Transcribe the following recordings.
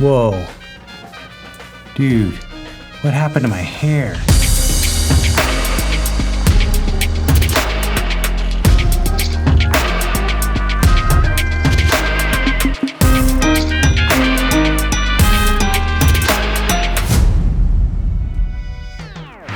Whoa. Dude, what happened to my hair?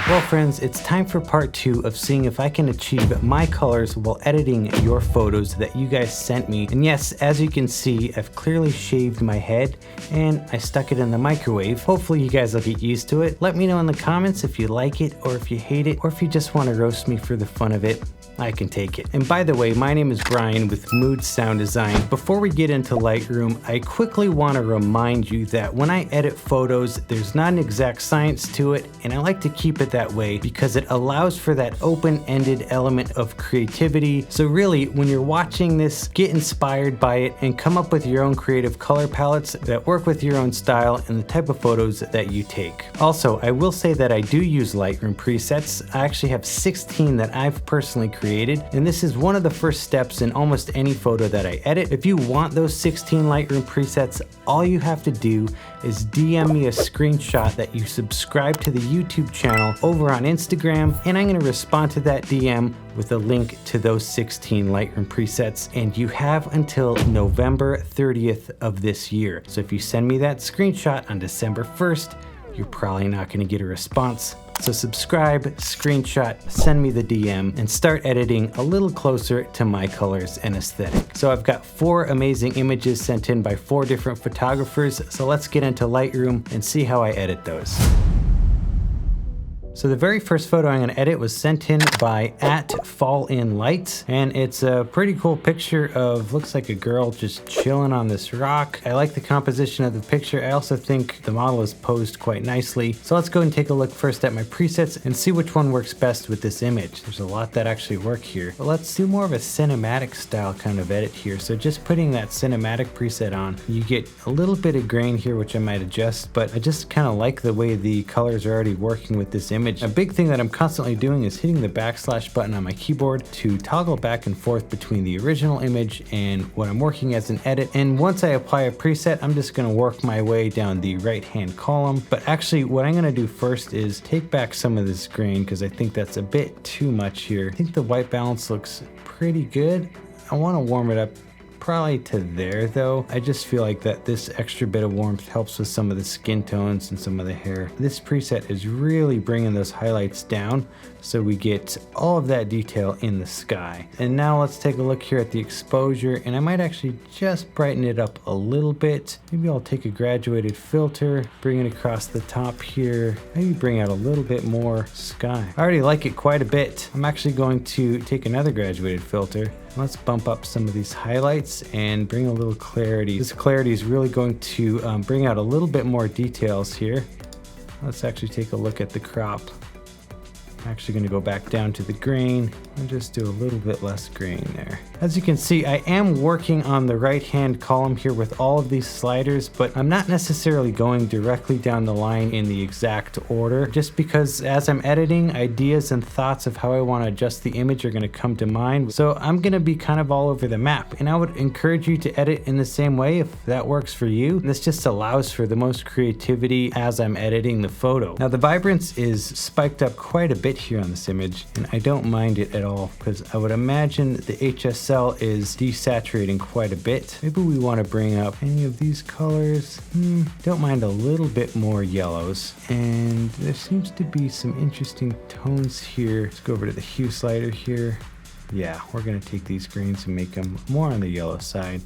Well friends, it's time for part 2 of seeing if I can achieve my colors while editing your photos that you guys sent me. And yes, as you can see, I've clearly shaved my head and I stuck it in the microwave. Hopefully you guys will get used to it. Let me know in the comments if you like it or if you hate it or if you just want to roast me for the fun of it. I can take it. And by the way, my name is Brian with Mood Sound Design. Before we get into Lightroom, I quickly want to remind you that when I edit photos, there's not an exact science to it, and I like to keep it that way because it allows for that open-ended element of creativity. So really, when you're watching this, get inspired by it and come up with your own creative color palettes that work with your own style and the type of photos that you take. Also, I will say that I do use Lightroom presets. I actually have 16 that I've personally created, and this is one of the first steps in almost any photo that I edit. If you want those 16 Lightroom presets, all you have to do is DM me a screenshot that you subscribe to the YouTube channel over on Instagram, and I'm going to respond to that DM with a link to those 16 Lightroom presets, and you have until November 30th of this year. So if you send me that screenshot on December 1st, you're probably not going to get a response. So subscribe, screenshot, send me the DM, and start editing a little closer to my colors and aesthetic. So I've got 4 amazing images sent in by 4 different photographers. So let's get into Lightroom and see how I edit those. So the very first photo I'm going to edit was sent in by @FallInLights, and it's a pretty cool picture of, looks like a girl just chilling on this rock. I like the composition of the picture. I also think the model is posed quite nicely. So let's go and take a look first at my presets and see which one works best with this image. There's a lot that actually work here, but let's do more of a cinematic style kind of edit here. So just putting that cinematic preset on, you get a little bit of grain here, which I might adjust, but I just kind of like the way the colors are already working with this image. A big thing that I'm constantly doing is hitting the backslash button on my keyboard to toggle back and forth between the original image and what I'm working as an edit. And once I apply a preset, I'm just going to work my way down the right hand column. But actually what I'm going to do first is take back some of this grain because I think that's a bit too much here. I think the white balance looks pretty good. I want to warm it up probably to there though. I just feel like that this extra bit of warmth helps with some of the skin tones and some of the hair. This preset is really bringing those highlights down so we get all of that detail in the sky. And now let's take a look here at the exposure, and I might actually just brighten it up a little bit. Maybe I'll take a graduated filter, bring it across the top here, maybe bring out a little bit more sky. I already like it quite a bit. I'm actually going to take another graduated filter. Let's bump up some of these highlights and bring a little clarity. This clarity is really going to bring out a little bit more details here. Let's actually take a look at the crop. I'm actually going to go back down to the grain and just do a little bit less grain there. As you can see, I am working on the right hand column here with all of these sliders, but I'm not necessarily going directly down the line in the exact order, just because as I'm editing, ideas and thoughts of how I want to adjust the image are going to come to mind. So I'm going to be kind of all over the map, and I would encourage you to edit in the same way if that works for you. This just allows for the most creativity as I'm editing the photo. Now the vibrance is spiked up quite a bit here on this image, and I don't mind it at all because I would imagine the HSL is desaturating quite a bit. Maybe we want to bring up any of these colors. Don't mind a little bit more yellows, and there seems to be some interesting tones here. Let's go over to the hue slider here. Yeah, we're going to take these greens and make them more on the yellow side.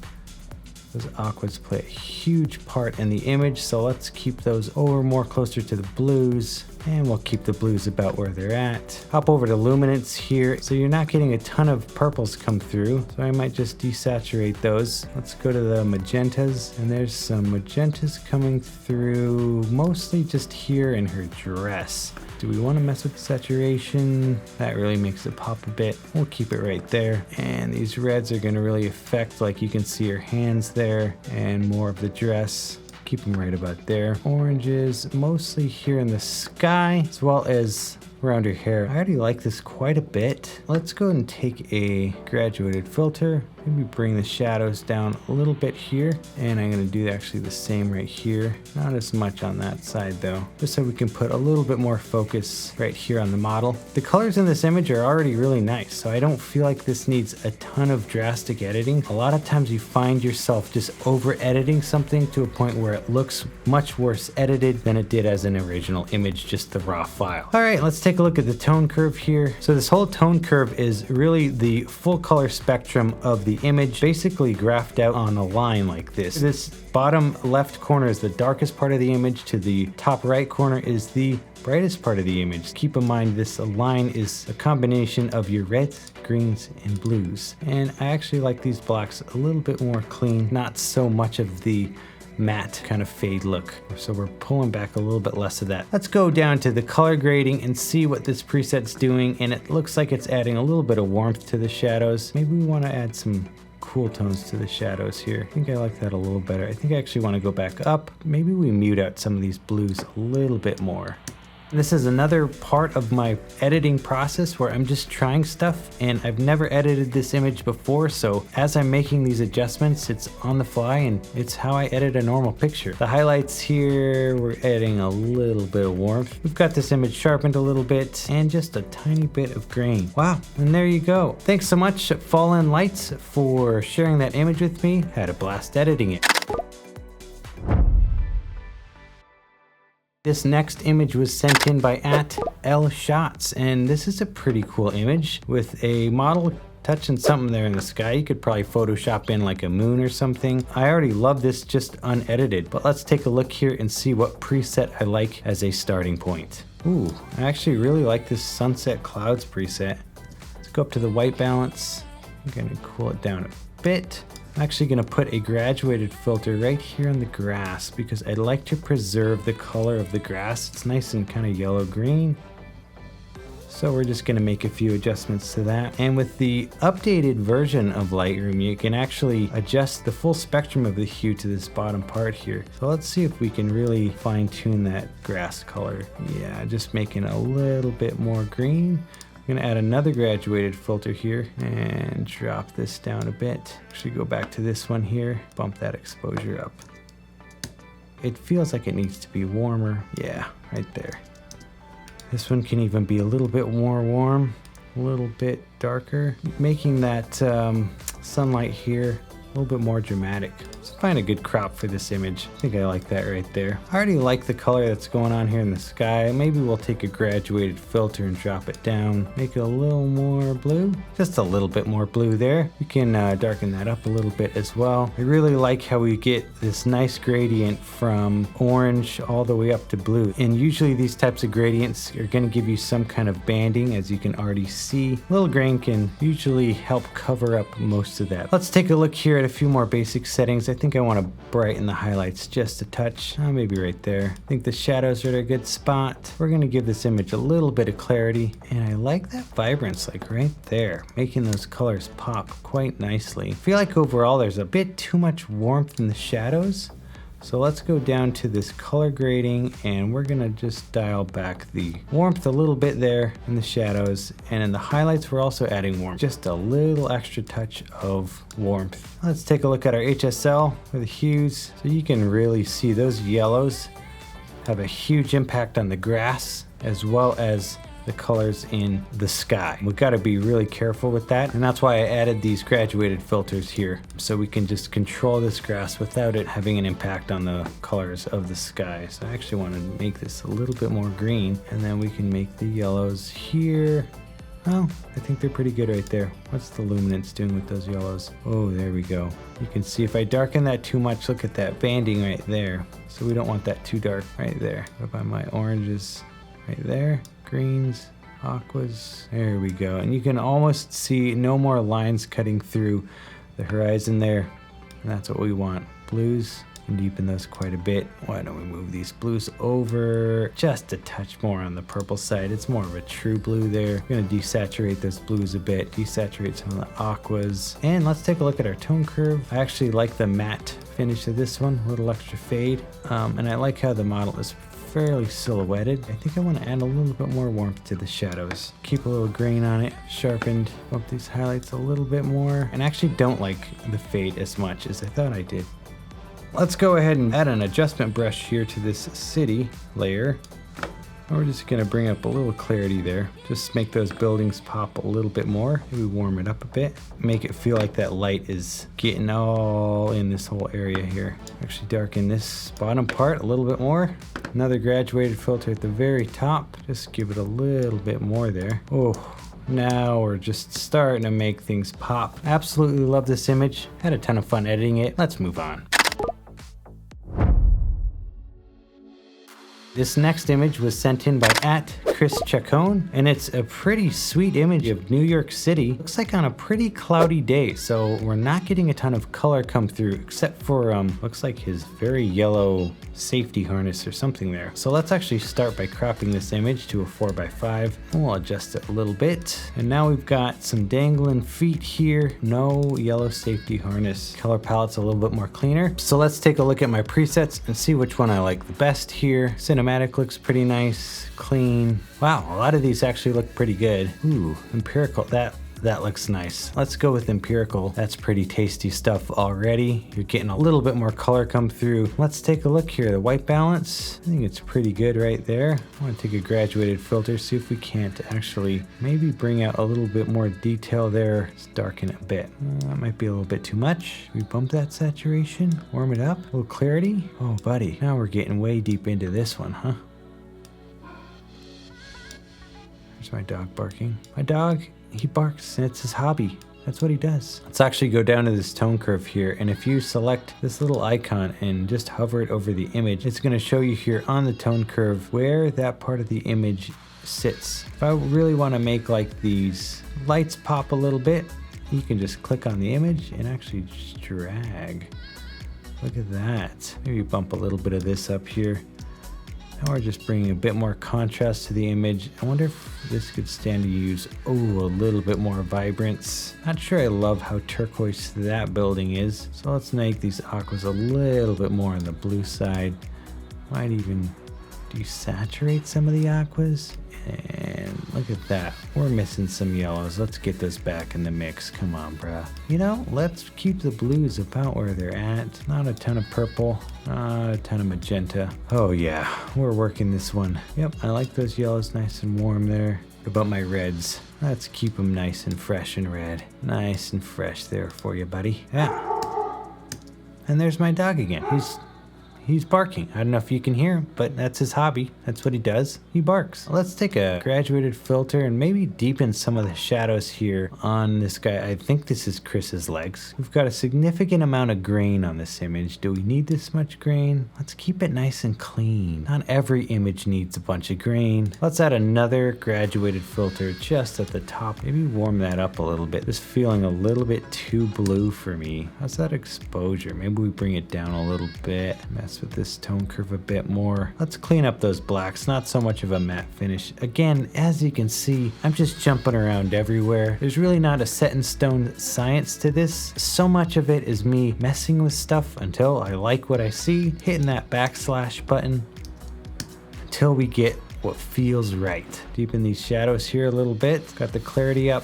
Those aquas play a huge part in the image, so let's keep those over more closer to the blues, and we'll keep the blues about where they're at. Hop over to luminance here, so you're not getting a ton of purples come through, so I might just desaturate those. Let's go to the magentas, and there's some magentas coming through, mostly just here in her dress. Do we want to mess with saturation? That really makes it pop a bit. We'll keep it right there. And these reds are going to really affect, like you can see her hands there and more of the dress. Keep them right about there. Oranges, mostly here in the sky, as well as around her hair. I already like this quite a bit. Let's go and take a graduated filter. Maybe bring the shadows down a little bit here. And I'm gonna do actually the same right here. Not as much on that side though, just so we can put a little bit more focus right here on the model. The colors in this image are already really nice, so I don't feel like this needs a ton of drastic editing. A lot of times you find yourself just over editing something to a point where it looks much worse edited than it did as an original image, just the raw file. All right, let's take a look at the tone curve here. So this whole tone curve is really the full color spectrum of the image, basically graphed out on a line like this. This bottom left corner is the darkest part of the image, to the top right corner is the brightest part of the image. Keep in mind this line is a combination of your reds, greens, and blues. And I actually like these blacks a little bit more clean, not so much of the matte kind of fade look. So we're pulling back a little bit less of that. Let's go down to the color grading and see what this preset's doing. And it looks like it's adding a little bit of warmth to the shadows. Maybe we want to add some cool tones to the shadows here. I think I like that a little better. I think I actually want to go back up. Maybe we mute out some of these blues a little bit more. This is another part of my editing process where I'm just trying stuff, and I've never edited this image before, so as I'm making these adjustments, it's on the fly and it's how I edit a normal picture. The highlights here, we're adding a little bit of warmth. We've got this image sharpened a little bit and just a tiny bit of grain. Wow, and there you go. Thanks so much, Fall In Lights, for sharing that image with me. Had a blast editing it. This next image was sent in by @LShots, and this is a pretty cool image with a model touching something there in the sky. You could probably Photoshop in like a moon or something. I already love this just unedited, but let's take a look here and see what preset I like as a starting point. Ooh, I actually really like this sunset clouds preset. Let's go up to the white balance. I'm gonna cool it down a bit. I'm actually going to put a graduated filter right here on the grass because I'd like to preserve the color of the grass. It's nice and kind of yellow-green. So we're just going to make a few adjustments to that. And with the updated version of Lightroom, you can actually adjust the full spectrum of the hue to this bottom part here. So let's see if we can really fine-tune that grass color. Yeah, just making a little bit more green. I'm gonna add another graduated filter here and drop this down a bit. Actually go back to this one here, bump that exposure up. It feels like it needs to be warmer. Yeah, right there. This one can even be a little bit more warm, a little bit darker, making that sunlight here a little bit more dramatic. Let's find a good crop for this image. I think I like that right there. I already like the color that's going on here in the sky. Maybe we'll take a graduated filter and drop it down. Make it a little more blue. Just a little bit more blue there. You can darken that up a little bit as well. I really like how we get this nice gradient from orange all the way up to blue. And usually these types of gradients are going to give you some kind of banding, as you can already see. Little grain can usually help cover up most of that. Let's take a look here at a few more basic settings. I think I want to brighten the highlights just a touch, maybe right there. I think the shadows are at a good spot. We're going to give this image a little bit of clarity, and I like that vibrance like right there, making those colors pop quite nicely. I feel like overall there's a bit too much warmth in the shadows. So let's go down to this color grading, and we're gonna just dial back the warmth a little bit there in the shadows, and in the highlights we're also adding warmth, just a little extra touch of warmth. Let's take a look at our HSL for the hues. So you can really see those yellows have a huge impact on the grass as well as the colors in the sky. We've got to be really careful with that, and that's why I added these graduated filters here, so we can just control this grass without it having an impact on the colors of the sky. So I actually want to make this a little bit more green, and then we can make the yellows here. Well, I think they're pretty good right there. What's the luminance doing with those yellows? Oh, there we go. You can see if I darken that too much, look at that banding right there. So we don't want that too dark right there. What about my oranges right there? Greens, aquas, there we go. And you can almost see no more lines cutting through the horizon there. And that's what we want. Blues, can deepen those quite a bit. Why don't we move these blues over just a touch more on the purple side? It's more of a true blue there. I'm gonna desaturate those blues a bit, desaturate some of the aquas. And let's take a look at our tone curve. I actually like the matte finish of this one, a little extra fade. And I like how the model is fairly silhouetted. I think I want to add a little bit more warmth to the shadows. Keep a little grain on it, sharpened, bump these highlights a little bit more, and actually don't like the fade as much as I thought I did. Let's go ahead and add an adjustment brush here to this city layer. We're just gonna bring up a little clarity there. Just make those buildings pop a little bit more. Maybe warm it up a bit. Make it feel like that light is getting all in this whole area here. Actually darken this bottom part a little bit more. Another graduated filter at the very top. Just give it a little bit more there. Oh, now we're just starting to make things pop. Absolutely love this image. Had a ton of fun editing it. Let's move on. This next image was sent in by @ChrisChacon, and it's a pretty sweet image of New York City. Looks like on a pretty cloudy day, so we're not getting a ton of color come through, except for looks like his very yellow safety harness or something there. So let's actually start by cropping this image to a 4x5, and we'll adjust it a little bit. And now we've got some dangling feet here, no yellow safety harness. Color palette's a little bit more cleaner. So let's take a look at my presets and see which one I like the best here. Cinematic looks pretty nice, clean. Wow, a lot of these actually look pretty good. Ooh, empirical, that looks nice. Let's go with empirical. That's pretty tasty stuff already. You're getting a little bit more color come through. Let's take a look here. The white balance, I think it's pretty good right there. I want to take a graduated filter, see if we can't actually maybe bring out a little bit more detail there. Let's darken it a bit. That might be a little bit too much. We bump that saturation, warm it up, a little clarity. Oh, buddy, now we're getting way deep into this one, huh? There's my dog barking. My dog, he barks and it's his hobby. That's what he does. Let's actually go down to this tone curve here, and if you select this little icon and just hover it over the image, it's going to show you here on the tone curve where that part of the image sits. If I really want to make like these lights pop a little bit, you can just click on the image and actually just drag. Look at that. Maybe bump a little bit of this up here. Now we're just bringing a bit more contrast to the image. I wonder if this could stand to use, a little bit more vibrance. Not sure I love how turquoise that building is. So let's make these aquas a little bit more on the blue side. Might even desaturate some of the aquas. And look at that. We're missing some yellows. Let's get those back in the mix. Come on, bruh. You know, let's keep the blues about where they're at. Not a ton of purple, not a ton of magenta. Oh yeah, we're working this one. Yep, I like those yellows nice and warm there. What about my reds? Let's keep them nice and fresh and red. Nice and fresh there for you, buddy. Yeah. And there's my dog again. He's barking. I don't know if you can hear him, but that's his hobby. That's what he does. He barks. Let's take a graduated filter and maybe deepen some of the shadows here on this guy. I think this is Chris's legs. We've got a significant amount of grain on this image. Do we need this much grain? Let's keep it nice and clean. Not every image needs a bunch of grain. Let's add another graduated filter just at the top. Maybe warm that up a little bit. This is feeling a little bit too blue for me. How's that exposure? Maybe we bring it down a little bit. With this tone curve a bit more. Let's clean up those blacks, not so much of a matte finish. Again, as you can see, I'm just jumping around everywhere. There's really not a set in stone science to this. So much of it is me messing with stuff until I like what I see, hitting that backslash button until we get what feels right. Deepen these shadows here a little bit. Got the clarity up.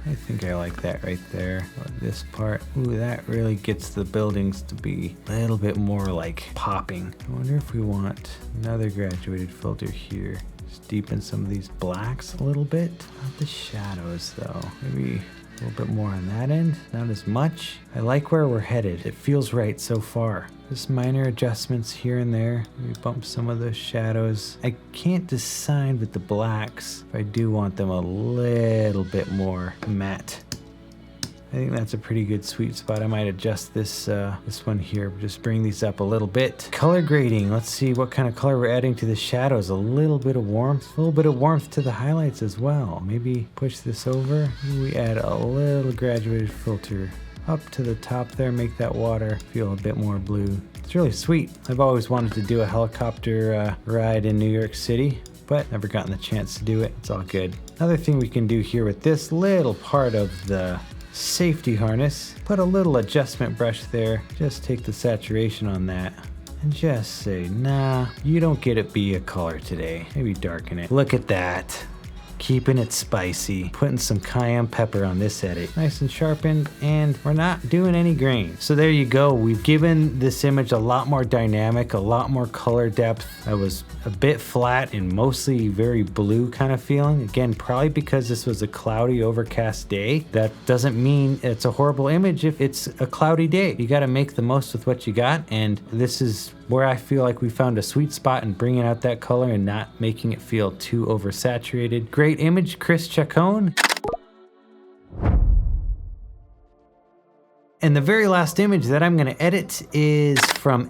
I think I like that right there. This part, that really gets the buildings to be a little bit more like popping. I wonder if we want another graduated filter here. Just deepen some of these blacks a little bit. Not the shadows though. Maybe a little bit more on that end, not as much. I like where we're headed. It feels right so far. Just minor adjustments here and there. Maybe bump some of those shadows. I can't decide with the blacks if I do want them a little bit more matte. I think that's a pretty good sweet spot. I might adjust this this one here. Just bring these up a little bit. Color grading. Let's see what kind of color we're adding to the shadows. A little bit of warmth. A little bit of warmth to the highlights as well. Maybe push this over. We add a little graduated filter up to the top there. Make that water feel a bit more blue. It's really sweet. I've always wanted to do a helicopter ride in New York City, but never gotten the chance to do it. It's all good. Another thing we can do here with this little part of the safety harness, put a little adjustment brush there. Just take the saturation on that and just say, nah, you don't get it be a color today. Maybe darken it. Look at that. Keeping it spicy, putting some cayenne pepper on this edit, nice and sharpened, and we're not doing any grain. So there you go. We've given this image a lot more dynamic, a lot more color depth. I was a bit flat and mostly very blue kind of feeling. Again, probably because this was a cloudy, overcast day. That doesn't mean it's a horrible image if it's a cloudy day. You got to make the most with what you got, and this is where I feel like we found a sweet spot in bringing out that color and not making it feel too oversaturated. Great image, Chris Chacon. And the very last image that I'm gonna edit is from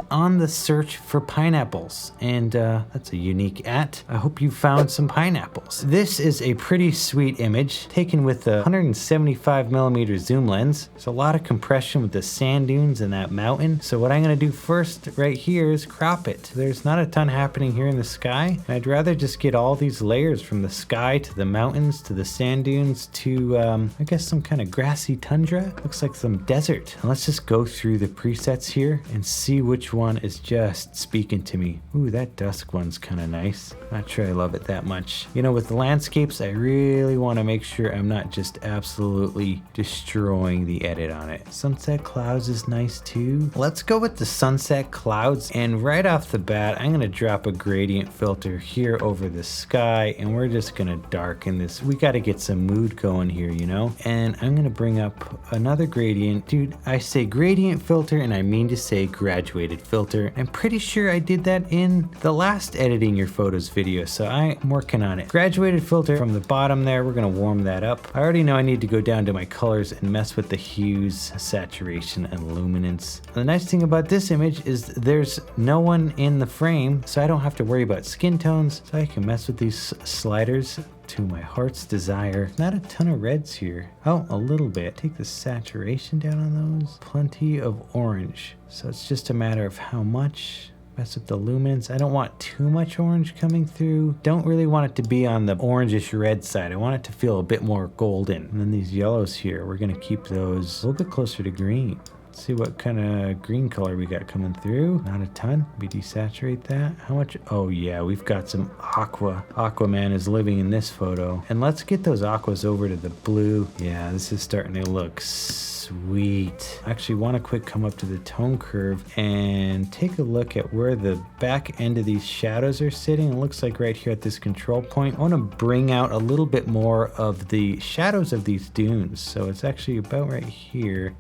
@on the search for pineapples. And that's a unique @. I hope you found some pineapples. This is a pretty sweet image taken with a 175mm zoom lens. There's a lot of compression with the sand dunes and that mountain. So what I'm gonna do first right here is crop it. There's not a ton happening here in the sky. And I'd rather just get all these layers from the sky to the mountains to the sand dunes to I guess some kind of grassy tundra. Looks like some desert. And let's just go through the presets here and see which one is just speaking to me. Ooh, that dusk one's kind of nice. Not sure I love it that much. You know, with the landscapes, I really want to make sure I'm not just absolutely destroying the edit on it. Sunset clouds is nice too. Let's go with the sunset clouds, and right off the bat, I'm gonna drop a gradient filter here over the sky, and we're just gonna darken this. We got to get some mood going here, you know? And I'm gonna bring up another gradient. Dude, I say gradient filter and I mean to say graduated filter. I'm pretty sure I did that in the last editing your photos video, so I'm working on it. Graduated filter from the bottom there, we're gonna warm that up. I already know I need to go down to my colors and mess with the hues, saturation, and luminance. The nice thing about this image is there's no one in the frame, so I don't have to worry about skin tones, so I can mess with these sliders to my heart's desire. Not a ton of reds here. Oh, a little bit. Take the saturation down on those. Plenty of orange. So it's just a matter of how much. Mess with the luminance. I don't want too much orange coming through. Don't really want it to be on the orangish red side. I want it to feel a bit more golden. And then these yellows here, we're gonna keep those a little bit closer to green. See what kind of green color we got coming through. Not a ton. We desaturate that. How much? Oh yeah, we've got some aqua. Aquaman is living in this photo. And let's get those aquas over to the blue. Yeah, this is starting to look sweet. Actually want to quick come up to the tone curve and take a look at where the back end of these shadows are sitting. It looks like right here at this control point. I want to bring out a little bit more of the shadows of these dunes. So it's actually about right here.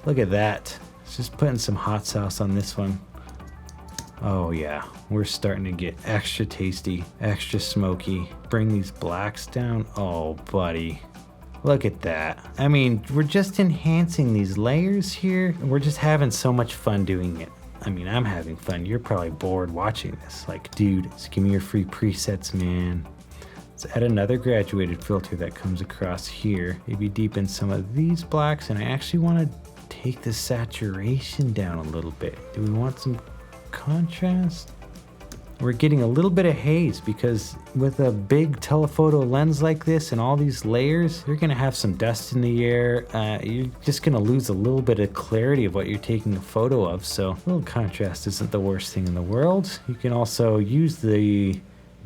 Look at that. It's just putting some hot sauce on this one. Oh yeah, we're starting to get extra tasty, extra smoky. Bring these blacks down. Oh buddy, look at that. I mean, we're just enhancing these layers here. We're just having so much fun doing it. I mean, I'm having fun. You're probably bored watching this. Like, dude, just give me your free presets, man. Let's add another graduated filter that comes across here. Maybe deepen some of these blacks, and I actually want to take the saturation down a little bit. Do we want some contrast? We're getting a little bit of haze because with a big telephoto lens like this and all these layers, you're gonna have some dust in the air. You're just gonna lose a little bit of clarity of what you're taking a photo of. So a little contrast isn't the worst thing in the world. You can also use the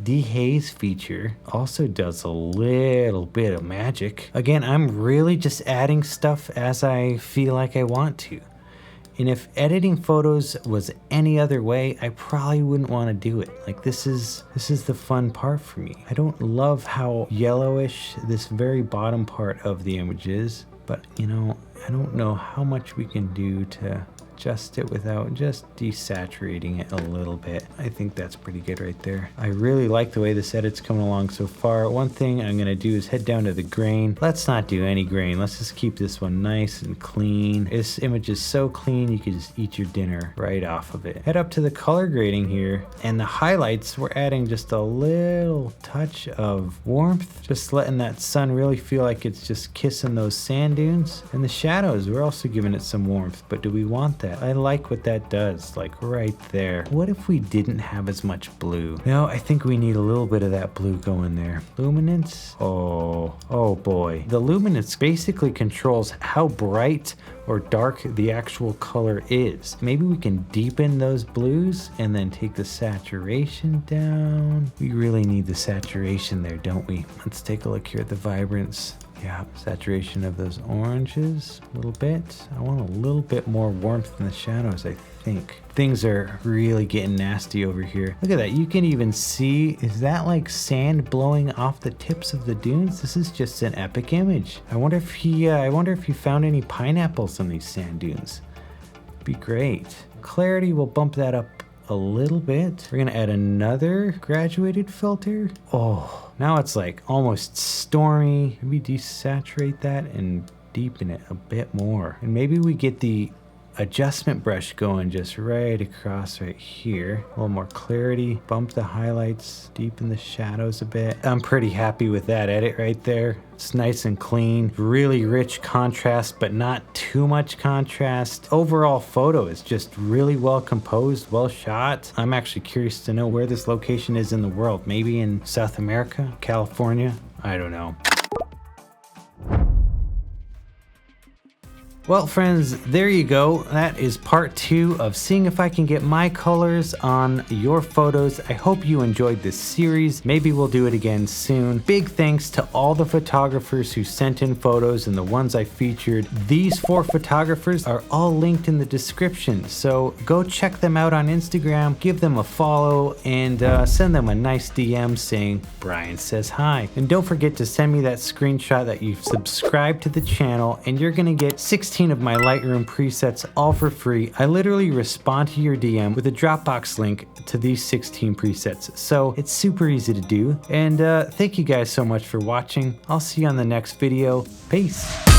dehaze feature. Also does a little bit of magic. Again, I'm really just adding stuff as I feel like I want to. And if editing photos was any other way, I probably wouldn't want to do it. Like this is the fun part for me. I don't love how yellowish this very bottom part of the image is, but you know, I don't know how much we can do to adjust it without just desaturating it a little bit. I think that's pretty good right there. I really like the way this edit's coming along so far. One thing I'm gonna do is head down to the grain. Let's not do any grain. Let's just keep this one nice and clean. This image is so clean you can just eat your dinner right off of it. Head up to the color grading here, and the highlights, we're adding just a little touch of warmth, just letting that sun really feel like it's just kissing those sand dunes. And the shadows, we're also giving it some warmth, but do we want that? that. I like what that does, like right there. What if we didn't have as much blue? No, I think we need a little bit of that blue going there. Luminance? Oh boy. The luminance basically controls how bright or dark the actual color is. Maybe we can deepen those blues and then take the saturation down. We really need the saturation there, don't we? Let's take a look here at the vibrance. Yeah, saturation of those oranges a little bit. I want a little bit more warmth in the shadows, I think. Things are really getting nasty over here. Look at that. You can even see, is that like sand blowing off the tips of the dunes? This is just an epic image. I wonder if he found any pineapples on these sand dunes. Be great. Clarity will bump that up a little bit. We're gonna add another graduated filter. Oh, now it's like almost stormy. Maybe desaturate that and deepen it a bit more. And maybe we get the adjustment brush going just right across right here. A little more clarity, bump the highlights, deepen the shadows a bit. I'm pretty happy with that edit right there. It's nice and clean, really rich contrast, but not too much contrast. Overall photo is just really well composed, well shot. I'm actually curious to know where this location is in the world. Maybe in South America, California, I don't know. Well, friends, there you go. That is part 2 of seeing if I can get my colors on your photos. I hope you enjoyed this series. Maybe we'll do it again soon. Big thanks to all the photographers who sent in photos and the ones I featured. These 4 photographers are all linked in the description, so go check them out on Instagram, give them a follow, and send them a nice DM saying, Brian says hi. And don't forget to send me that screenshot that you've subscribed to the channel, and you're gonna get 16 of my Lightroom presets all for free. I literally respond to your DM with a Dropbox link to these 16 presets, so it's super easy to do. And thank you guys so much for watching. I'll see you on the next video. Peace.